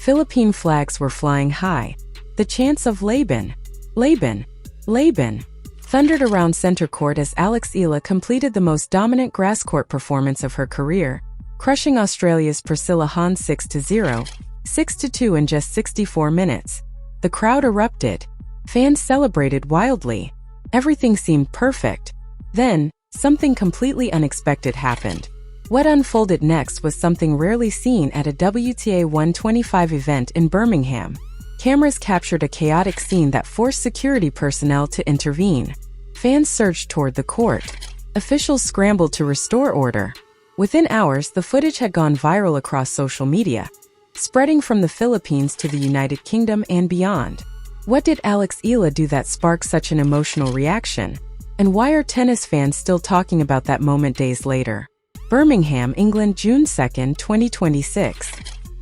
Philippine flags were flying high. The chants of Laban, Laban, Laban thundered around center court as Eala completed the most dominant grass court performance of her career, crushing Australia's Priscilla Hon 6-0, 6-2 in just 64 minutes. The crowd erupted. Fans celebrated wildly. Everything seemed perfect. Then, something completely unexpected happened. What unfolded next was something rarely seen at a WTA 125 event in Birmingham. Cameras captured a chaotic scene that forced security personnel to intervene. Fans surged toward the court. Officials scrambled to restore order. Within hours, the footage had gone viral across social media, spreading from the Philippines to the United Kingdom and beyond. What did Eala do that sparked such an emotional reaction? And why are tennis fans still talking about that moment days later? Birmingham, England, June 2, 2026.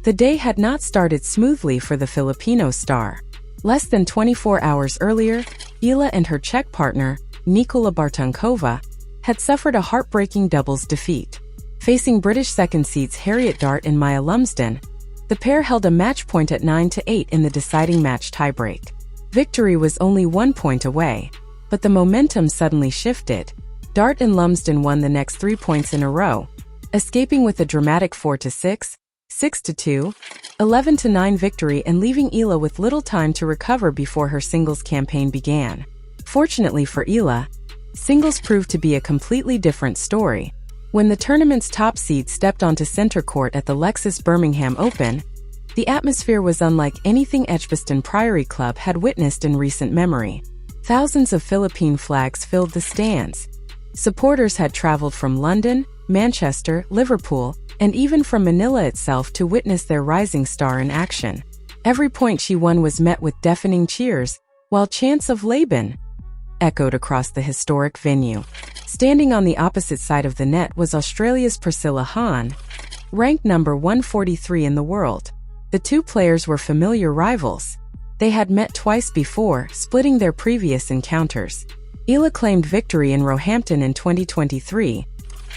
The day had not started smoothly for the Filipino star. Less than 24 hours earlier, Eala and her Czech partner, Nikola Bartunkova, had suffered a heartbreaking doubles defeat. Facing British second seeds Harriet Dart and Maya Lumsden, the pair held a match point at 9-8 in the deciding match tiebreak. Victory was only 1 point away, but the momentum suddenly shifted. Dart and Lumsden won the next 3 points in a row, escaping with a dramatic 4-6, 6-2, 11-9 victory and leaving Eala with little time to recover before her singles campaign began. Fortunately for Eala, singles proved to be a completely different story. When the tournament's top seed stepped onto center court at the Lexus Birmingham Open, the atmosphere was unlike anything Edgbaston Priory Club had witnessed in recent memory. Thousands of Philippine flags filled the stands. Supporters had traveled from London, Manchester, Liverpool, and even from Manila itself to witness their rising star in action. Every point she won was met with deafening cheers, while chants of Laban echoed across the historic venue. Standing on the opposite side of the net was Australia's Priscilla Hon, ranked number 143 in the world. The two players were familiar rivals. They had met twice before, splitting their previous encounters. Eala claimed victory in Roehampton in 2023,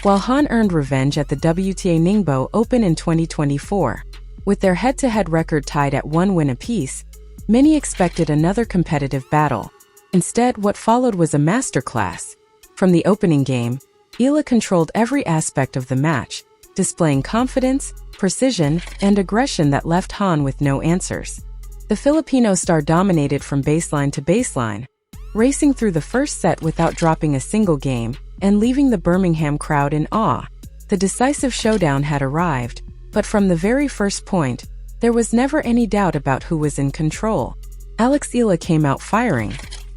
while Hon earned revenge at the WTA Ningbo Open in 2024. With their head-to-head record tied at 1 win apiece, many expected another competitive battle. Instead, what followed was a masterclass. From the opening game, Eala controlled every aspect of the match, displaying confidence, precision, and aggression that left Hon with no answers. The Filipino star dominated from baseline to baseline, racing through the first set without dropping a single game and leaving the Birmingham crowd in awe. The decisive showdown had arrived, but from the very first point, there was never any doubt about who was in control. Eala came out firing.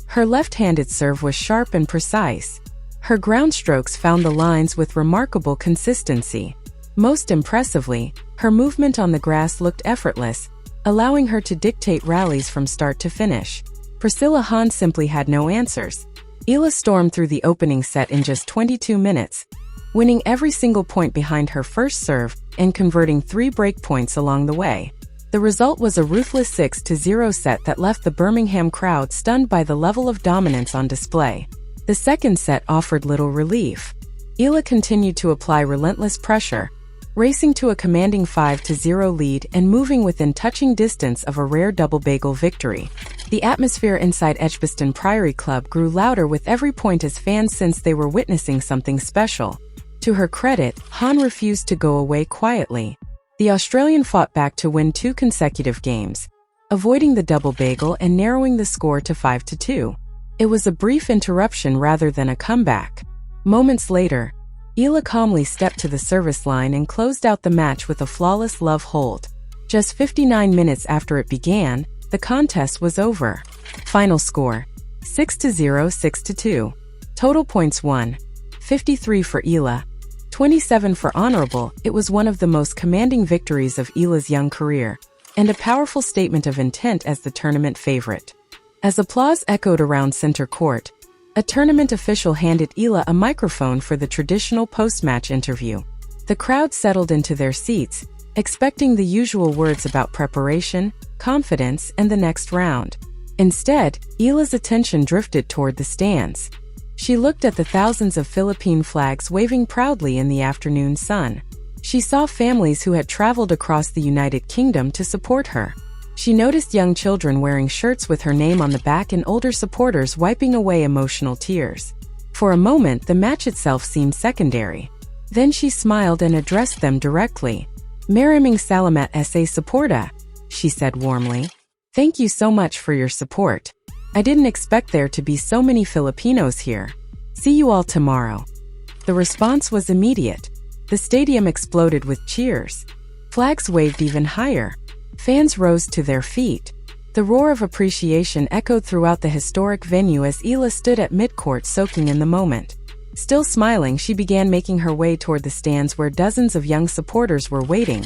Her left-handed serve was sharp and precise. Her ground strokes found the lines with remarkable consistency. Most impressively, her movement on the grass looked effortless, allowing her to dictate rallies from start to finish. Priscilla Hon simply had no answers. Eala stormed through the opening set in just 22 minutes, winning every single point behind her first serve and converting 3 break points along the way. The result was a ruthless 6-0 set that left the Birmingham crowd stunned by the level of dominance on display. The second set offered little relief. Eala continued to apply relentless pressure, racing to a commanding 5-0 lead and moving within touching distance of a rare double bagel victory. The atmosphere inside Edgbaston Priory Club grew louder with every point as fans sensed they were witnessing something special. To her credit, Hon refused to go away quietly. The Australian fought back to win 2 consecutive games, avoiding the double bagel and narrowing the score to 5-2. It was a brief interruption rather than a comeback. Moments later, Eala calmly stepped to the service line and closed out the match with a flawless love hold. Just 59 minutes after it began, the contest was over. Final score: 6-0, 6-2. Total points won: 53 for Eala, 27 for honorable. It was one of the most commanding victories of Eala's young career, and a powerful statement of intent as the tournament favorite. As applause echoed around center court, a tournament official handed Eala a microphone for the traditional post-match interview. The crowd settled into their seats, expecting the usual words about preparation, confidence, and the next round. Instead, Eala's attention drifted toward the stands. She looked at the thousands of Philippine flags waving proudly in the afternoon sun. She saw families who had traveled across the United Kingdom to support her. She noticed young children wearing shirts with her name on the back and older supporters wiping away emotional tears. For a moment, the match itself seemed secondary. Then she smiled and addressed them directly. "Maraming salamat sa suporta," she said warmly. "Thank you so much for your support. I didn't expect there to be so many Filipinos here. See you all tomorrow." The response was immediate. The stadium exploded with cheers. Flags waved even higher. Fans rose to their feet. The roar of appreciation echoed throughout the historic venue as Eala stood at midcourt soaking in the moment. Still smiling, she began making her way toward the stands where dozens of young supporters were waiting,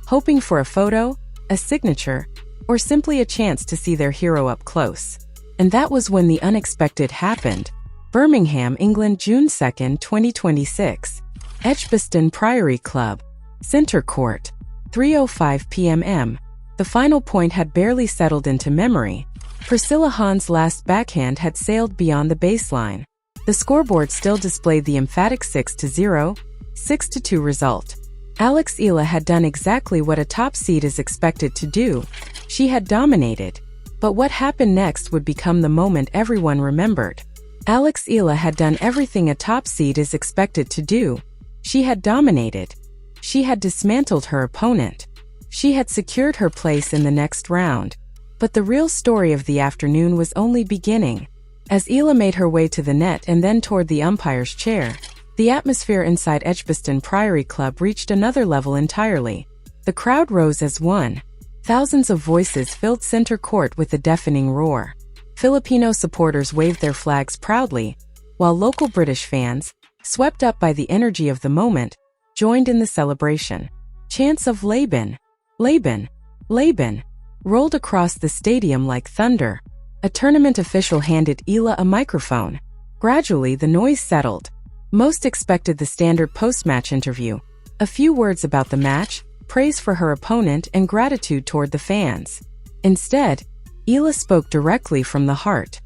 hoping for a photo, a signature, or simply a chance to see their hero up close. And that was when the unexpected happened. Birmingham, England, June 2, 2026. Edgbaston Priory Club. Centre Court. 3:05 p.m. The final point had barely settled into memory. Priscilla Hon's last backhand had sailed beyond the baseline. The scoreboard still displayed the emphatic 6-0, 6-2 result. Alex Eala had done exactly what a top seed is expected to do. She had dominated. But what happened next would become the moment everyone remembered. Alex Eala had done everything a top seed is expected to do. She had dominated. She had dismantled her opponent. She had secured her place in the next round. But the real story of the afternoon was only beginning. As Eala made her way to the net and then toward the umpire's chair, the atmosphere inside Edgbaston Priory Club reached another level entirely. The crowd rose as one. Thousands of voices filled center court with a deafening roar. Filipino supporters waved their flags proudly, while local British fans, swept up by the energy of the moment, joined in the celebration. Chants of Laban, Laban, Laban rolled across the stadium like thunder. A tournament official handed Eala a microphone. Gradually, the noise settled. Most expected the standard post-match interview. A few words about the match, praise for her opponent, and gratitude toward the fans. Instead, Eala spoke directly from the heart.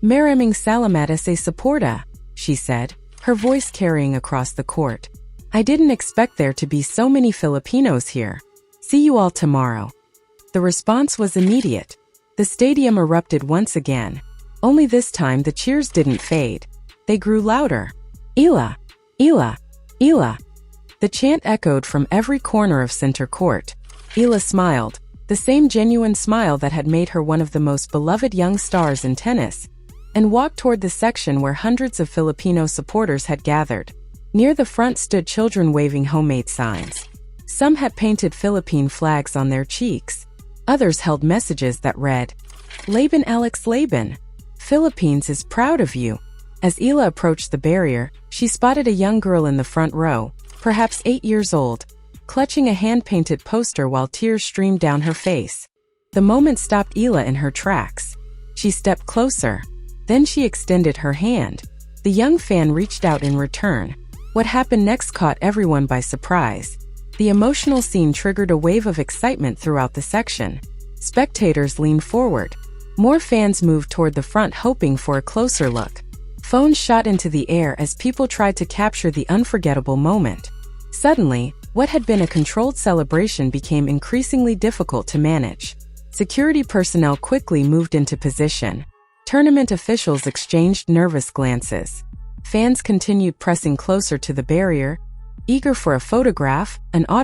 "Maraming salamat sa suporta," she said, her voice carrying across the court. "I didn't expect there to be so many Filipinos here. See you all tomorrow." The response was immediate. The stadium erupted once again. Only this time the cheers didn't fade. They grew louder. "Eala! Eala! Eala!" The chant echoed from every corner of center court. Eala smiled, the same genuine smile that had made her one of the most beloved young stars in tennis, and walked toward the section where hundreds of Filipino supporters had gathered. Near the front stood children waving homemade signs. Some had painted Philippine flags on their cheeks. Others held messages that read, "Laban Alex Laban, Philippines is proud of you." As Eala approached the barrier, she spotted a young girl in the front row, perhaps 8 years old, clutching a hand-painted poster while tears streamed down her face. The moment stopped Eala in her tracks. She stepped closer. Then she extended her hand. The young fan reached out in return. What happened next caught everyone by surprise. The emotional scene triggered a wave of excitement throughout the section. Spectators leaned forward. More fans moved toward the front hoping for a closer look. Phones shot into the air as people tried to capture the unforgettable moment. Suddenly, what had been a controlled celebration became increasingly difficult to manage. Security personnel quickly moved into position. Tournament officials exchanged nervous glances. Fans continued pressing closer to the barrier, eager for a photograph, an autograph,